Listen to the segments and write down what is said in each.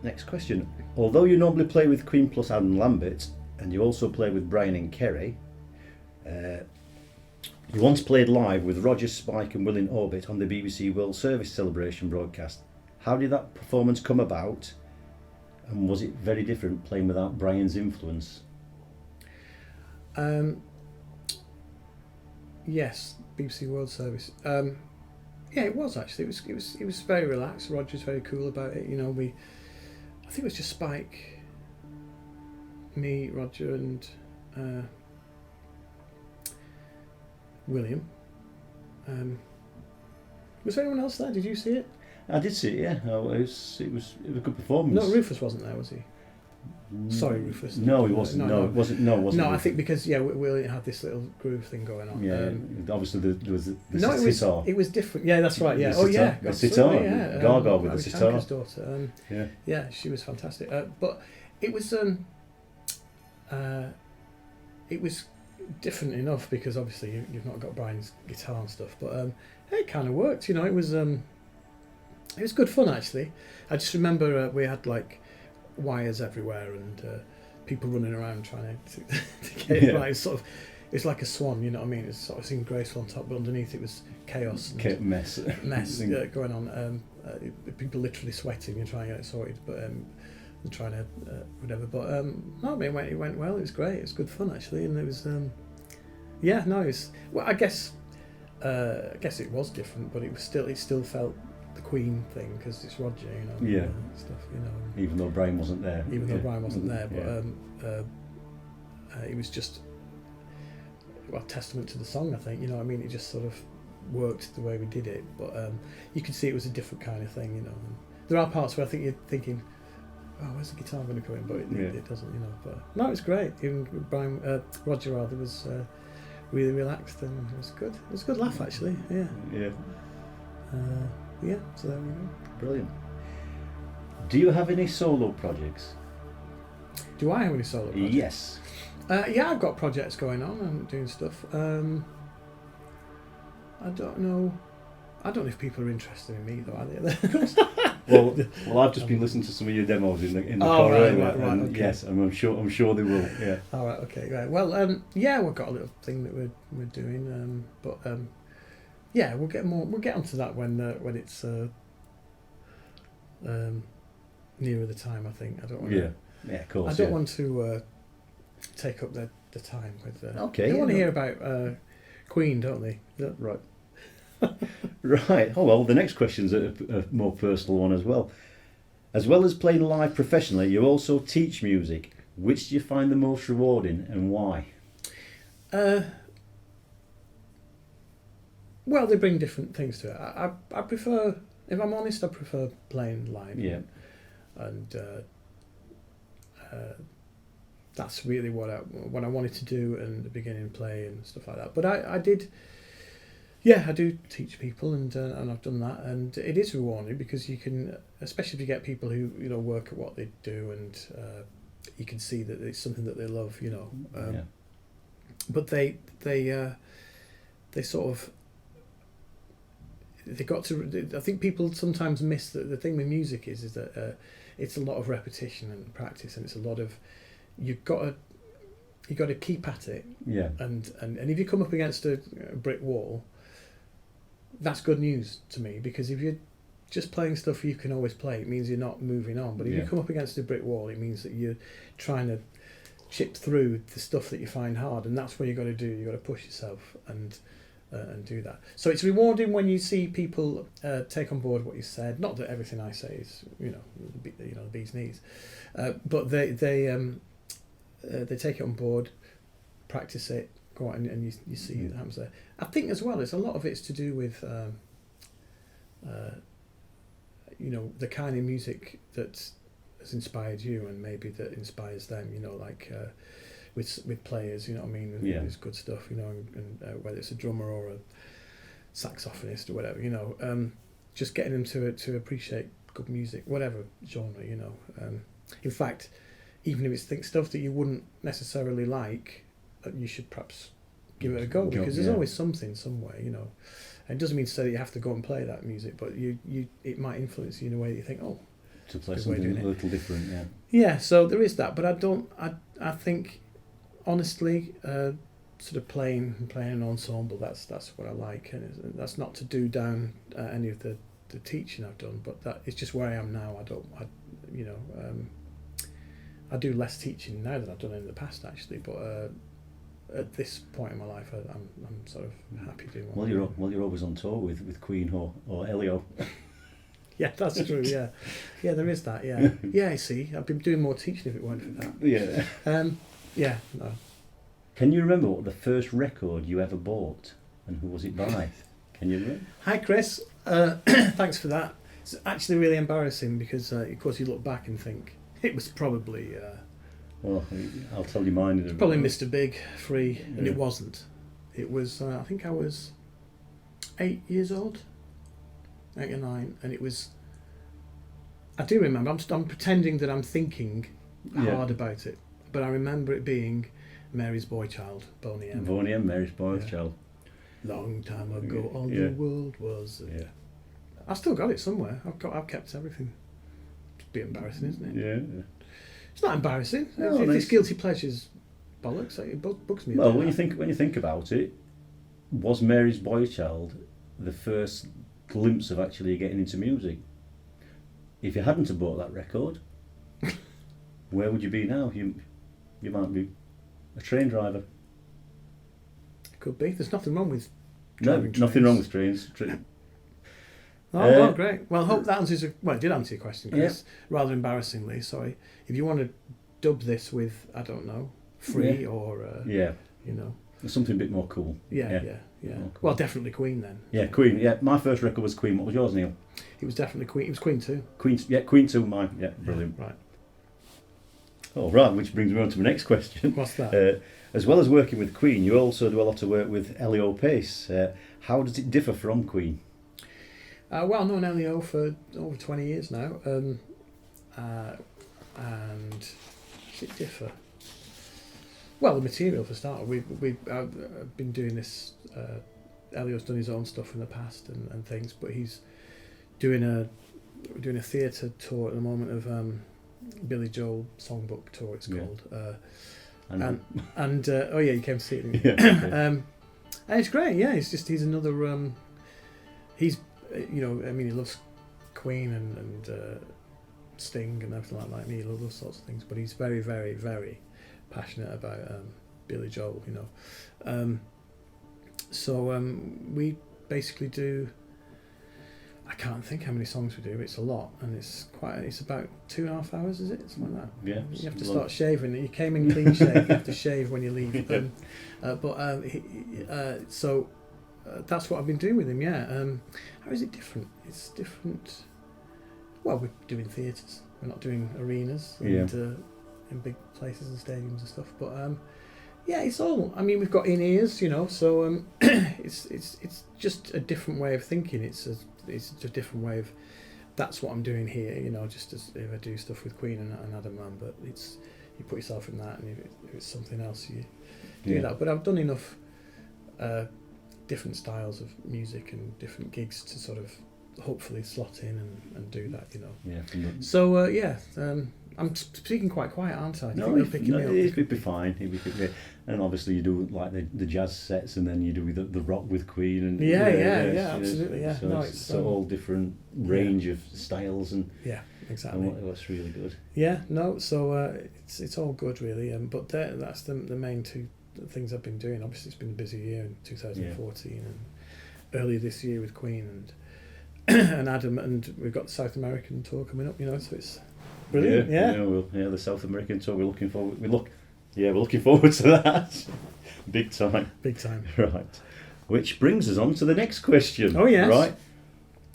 Next question. Although you normally play with Queen plus Adam Lambert, and you also play with Brian and Kerry, you once played live with Roger, Spike and Will in Orbit on the BBC World Service Celebration broadcast. How did that performance come about, and was it very different playing without Brian's influence? Yes, BBC World Service. Yeah, it was actually. It was very relaxed. Roger's very cool about it. You know, I think it was just Spike, me, Roger, and William. Was there anyone else there? Did you see it? I did see it. Yeah, it was a good performance. No, Rufus wasn't there, was he? Sorry, Rufus. No, he wasn't. No, it wasn't. No, it wasn't. No, I think because we had this little groove thing going on. Yeah, obviously there was the sitar. It was different. Yeah, that's right. Yeah. The sitar. Yeah. Gaga with the sitar. Tanka's daughter. Yeah, she was fantastic. But it was different enough because obviously you've not got Brian's guitar and stuff. But it kind of worked. You know, it was good fun actually. I just remember we had like wires everywhere and people running around trying to get it right. It's like a swan, you know what I mean? It's sort of seemed graceful on top, but underneath it was chaos and mess going on. People literally sweating and trying to get it sorted, but and trying to whatever. But no, I mean, it went well. It was great. It was good fun actually, and it was well. I guess it was different, but it still felt the Queen thing because it's Roger, you know. Stuff, you know. Even though Brian wasn't there. But it was just testament to the song, I think. You know what I mean? It just sort of worked the way we did it, but you could see it was a different kind of thing, you know. And there are parts where I think you're thinking, oh, where's the guitar going to come in? But it doesn't, you know. But no, it's great. Even Roger rather was really relaxed and it was good. It was a good laugh actually. So there we go. Brilliant. Do you have any solo projects? Do I have any solo projects? Yes. I've got projects going on. I'm doing stuff. I don't know if people are interested in me though, are they? well, I've just been listening to some of your demos in the car earlier, and okay. Yes, and I'm sure they will. Yeah. All right. Okay. Right. Well, we've got a little thing that we're doing, but we'll get onto that when it's nearer the time. I think I don't want to. Yeah, of course. I don't want to take up the time with. Okay. They want to hear about Queen, don't they? Right. Right. Oh well, the next question's a more personal one as well. As well as playing live professionally, you also teach music. Which do you find the most rewarding and why? Well, they bring different things to it. I prefer, if I'm honest, I prefer playing live. Yeah. And that's really what I wanted to do in the beginning, play and stuff like that. But I do teach people, and I've done that, and it is rewarding because you can, especially if you get people who work at what they do, and you can see that it's something that they love, But they sort of. They got to. I think people sometimes miss that the thing with music is that it's a lot of repetition and practice, and it's a lot of you've got to keep at it. Yeah. And if you come up against a brick wall, that's good news to me, because if you're just playing stuff you can always play, it means you're not moving on. But if you come up against a brick wall, it means that you're trying to chip through the stuff that you find hard, and that's what you've got to do. You've got to push yourself and do that. So it's rewarding when you see people take on board what you said. Not that everything I say is the bee's knees, but they take it on board, practice it, go out and you see it happens there. I think as well, a lot of it's to do with the kind of music that has inspired you, and maybe that inspires them. With players, you know what I mean? It's good stuff, and whether it's a drummer or a saxophonist or whatever, just getting them to appreciate good music, whatever genre, in fact, even if it's stuff that you wouldn't necessarily like, you should perhaps give it a go, because there's always something somewhere, And it doesn't mean to say that you have to go and play that music, but it might influence you in a way that you think, oh, To play Good way of something doing a it. little different, yeah. Yeah, so there is that, but I think, honestly, sort of playing an ensemble, that's what I like, and that's not to do down any of the teaching I've done, but that it's just where I am now. I do less teaching now than I've done in the past, actually, but at this point in my life, I'm sort of happy doing what I'm doing. You're always on tour with Queen or Elio. Yeah, that's true. Yeah, there is that. Yeah, yeah. I see. I've been doing more teaching if it weren't for that. Yeah. Yeah. No. Can you remember what the first record you ever bought, and who was it by? Can you remember? Hi, Chris. Thanks for that. It's actually really embarrassing because, of course, you look back and think it was probably Well, I'll tell you mine. In a probably minute. Mr. Big, Free, and Yeah. it wasn't. It was. I think I was 8 years old, 8 or 9, and it was. I do remember. I'm pretending that I'm thinking hard about it, but I remember it being Mary's Boy Child, Boney M. Boney M, Mary's Boy Child. Long time ago, all Yeah. the world was. Yeah. I still got it somewhere. I've kept everything. It's a bit embarrassing, isn't it? Yeah. It's not embarrassing. No, If nice. it's guilty pleasures, bollocks. It bugs me. a Well, bit, when that. you think about it, was Mary's Boy Child the first glimpse of actually getting into music? If you hadn't have bought that record, where would you be now? You might be a train driver. Could be. There's nothing wrong with No, driving nothing trains. wrong with trains. Oh, well, great. Well, I hope that answers it did answer your question, Chris. Rather embarrassingly, sorry. If you want to dub this with, I don't know, Free or, Yeah, you know. something a bit more cool. Yeah. More cool. Well, definitely Queen then. Yeah, Queen. Yeah, my first record was Queen. What was yours, Neil? It was definitely Queen. It was Queen too. Queen 2, mine. Yeah, brilliant. Right. Oh, right, which brings me on to my next question. What's that? As well as working with Queen, you also do a lot of work with Elio Pace. How does it differ from Queen? Well, I've known Elio for over 20 years now. And does it differ? Well, the material for start. I've been doing this. Elio's done his own stuff in the past and things, but he's doing a theatre tour at the moment of Billy Joel Songbook Tour. It's called. Oh yeah, you came to see it. Didn't you? Yeah, okay. And it's great. Yeah, he's another. He's he loves Queen and Sting and everything like that. He loves those sorts of things, but he's very, very, very passionate about Billy Joel. So we basically do. I can't think how many songs we do. It's a lot, and it's about 2.5 hours, is it? Something like that. Yeah. You have to start shaving. You came in clean shave. You have to shave when you leave. So that's what I've been doing with him. Yeah. How is it different? It's different. Well, we're doing theatres. We're not doing arenas and in big places and stadiums and stuff. But yeah, it's all. I mean, we've got in-ears, so it's just a different way of thinking. It's a different way of. That's what I'm doing here, just as if I do stuff with Queen and Adam Lambert, it's you put yourself in that, and if it's something else, you do that. But I've done enough different styles of music and different gigs to sort of hopefully slot in and do that, Yeah. So I'm speaking quite quiet, aren't I? Do you think they're picking me up? It'd be fine. And obviously you do like the jazz sets, and then you do the rock with Queen, and absolutely, yeah. So No, it's all different range of styles, and yeah, exactly. and what's really good. Yeah, no, so it's all good really, but that's the main two things I've been doing. Obviously, it's been a busy year in 2014 and earlier this year with Queen and Adam, and we've got the South American tour coming up. So it's brilliant. Yeah, The South American tour. We're looking forward to that. Big time. Big time. Right. Which brings us on to the next question. Oh yes. Right.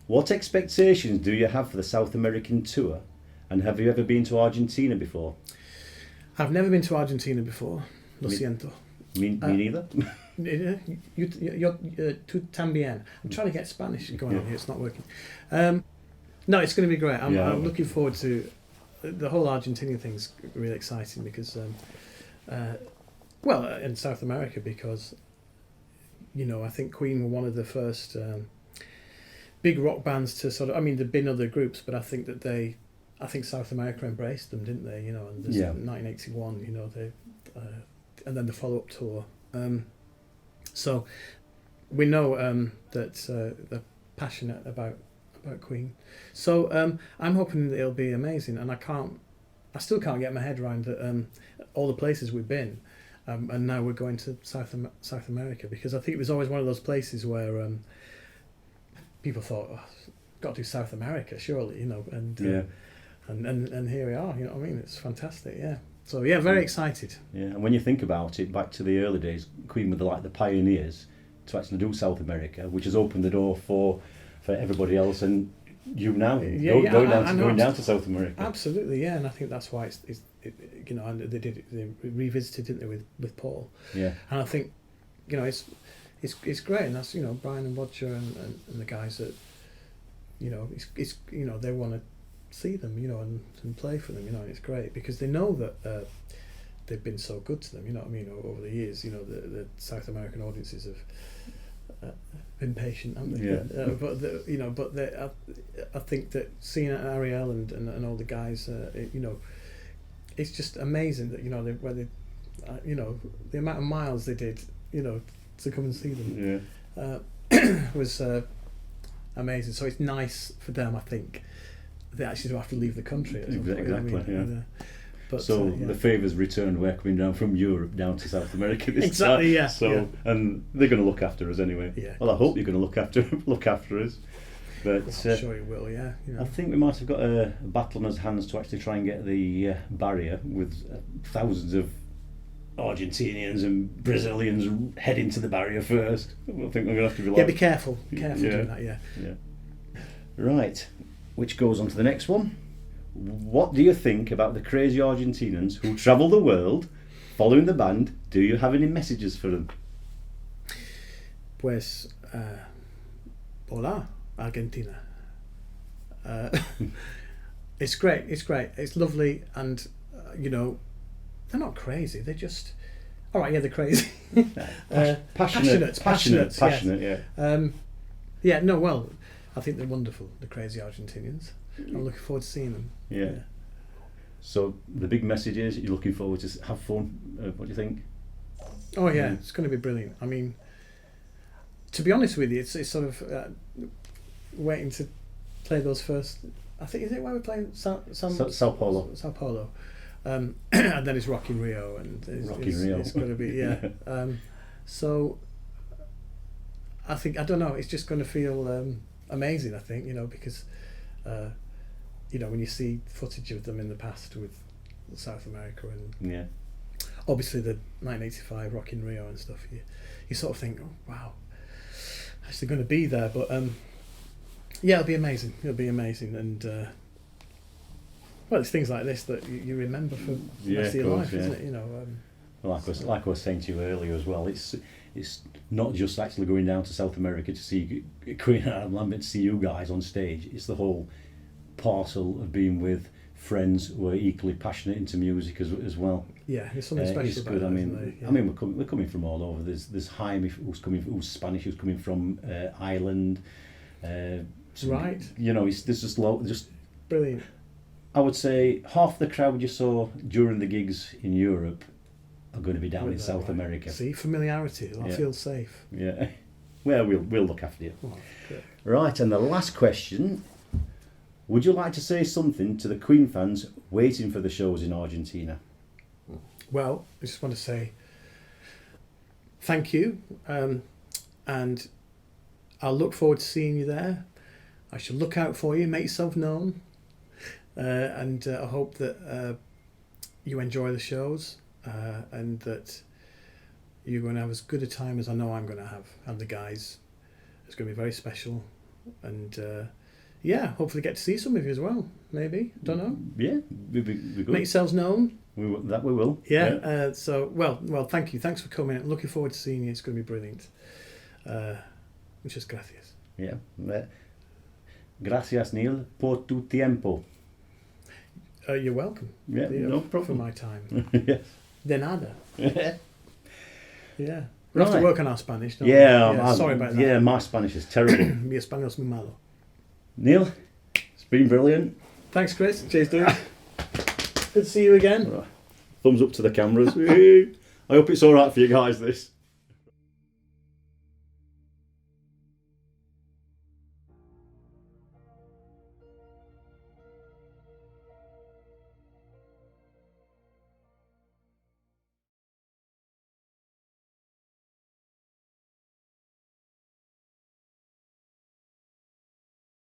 What expectations do you have for the South American tour, and have you ever been to Argentina before? I've never been to Argentina before. Lo siento. Me neither. Tú también. I'm trying to get Spanish going on here. It's not working. No, it's going to be great. I'm looking forward to the whole Argentina thing's really exciting because, in South America because, I think Queen were one of the first big rock bands to sort of. I mean, there've been other groups, but I think that they I think South America embraced them, didn't they? You know, and there's 1981. You know, they and then the follow-up tour. So we know that they're passionate about Queen. So I'm hoping it'll be amazing, and I still can't get my head around that all the places we've been, and now we're going to South America, because I think it was always one of those places where people thought, oh, got to do South America, surely, you know, and here we are. You know what I mean? It's fantastic. Yeah. So yeah, very excited. Yeah, and when you think about it, back to the early days, Queen were the pioneers to actually do South America, which has opened the door for everybody else, and you now going down to South America. Absolutely, yeah, and I think that's why it's you know, and they revisited, didn't they, with Paul? Yeah, and I think, you know, it's great, and that's, you know, Brian and Roger and the guys that, you know, it's you know, they want to see them, you know, and play for them, you know, and it's great because they know that they've been so good to them, you know what I mean, over the years. You know, the South American audiences have been patient, haven't they? Yeah. I think that seeing Ariel and all the guys, you know, it's just amazing that, you know, you know, the amount of miles they did, you know, to come and see them. Yeah. Was amazing. So it's nice for them, I think. They actually don't have to leave the country. Exactly. I mean, yeah. But, so the favours returned. We're coming down from Europe down to South America this exactly, time. Yeah. So and they're going to look after us anyway. Yeah. Well, I hope you're going to look after us. But I'm sure you will. Yeah. You know. I think we might have got a battle on our hands to actually try and get the barrier with thousands of Argentinians and Brazilians heading to the barrier first. I think we're going to have to be be careful. Doing that. Yeah. Right. Which goes on to the next one. What do you think about the crazy Argentinians who travel the world following the band? Do you have any messages for them? Pues, hola, Argentina. It's great. It's lovely, and you know, they're not crazy. They're just, all right. Yeah, they're crazy. Passionate. Yeah. No. Well, I think they're wonderful, the crazy Argentinians. I'm looking forward to seeing them. Yeah. So the big message is you're looking forward to have fun. What do you think? Oh yeah, it's going to be brilliant. I mean, to be honest with you, it's sort of waiting to play those first. I think, is it where we're playing Sao Paulo? Sao Paulo, and then it's Rock in Rio, and it's going to be so I think, I don't know, it's just going to feel amazing. I think, you know, because you know, when you see footage of them in the past with South America and obviously the 1985 Rock in Rio and stuff, you sort of think, oh wow, actually going to be there. But it'll be amazing. And well, it's things like this that you remember for the rest of your life, isn't it? You know. Well, like I was saying to you earlier as well, it's not just actually going down to South America to see Queen Adam Lambert, to see you guys on stage. It's the whole parcel of being with friends who are equally passionate into music as well. Yeah, there's something special about good. That, I mean, we're coming from all over. There's Jaime who's Spanish, who's coming from Ireland. Right. You know, there's just brilliant. I would say half the crowd you saw during the gigs in Europe are going to be down in South America. See, familiarity. I feel safe. Yeah. Well, we'll look after you. Oh, good. Right, and the last question. Would you like to say something to the Queen fans waiting for the shows in Argentina? Well, I just want to say thank you, and I'll look forward to seeing you there. I shall look out for you, make yourself known, and I hope that you enjoy the shows, and that you're going to have as good a time as I know I'm going to have, and the guys. It's going to be very special, and hopefully get to see some of you as well. Maybe, don't know. Yeah, we'll be good. Make yourselves known. We will. Yeah. Well, thank you. Thanks for coming. Looking forward to seeing you. It's going to be brilliant. Muchas gracias. Yeah. Gracias, Neil, por tu tiempo. You're welcome. Yeah, no problem. For my time. Yes. De nada. Yeah. We Right. have to work on our Spanish, don't we? Sorry about that. Yeah, my Spanish is terrible. Mi español es muy malo. Neil, it's been brilliant. Thanks, Chris. Cheers, dude. Good to see you again. Right. Thumbs up to the cameras. I hope it's all right for you guys, this.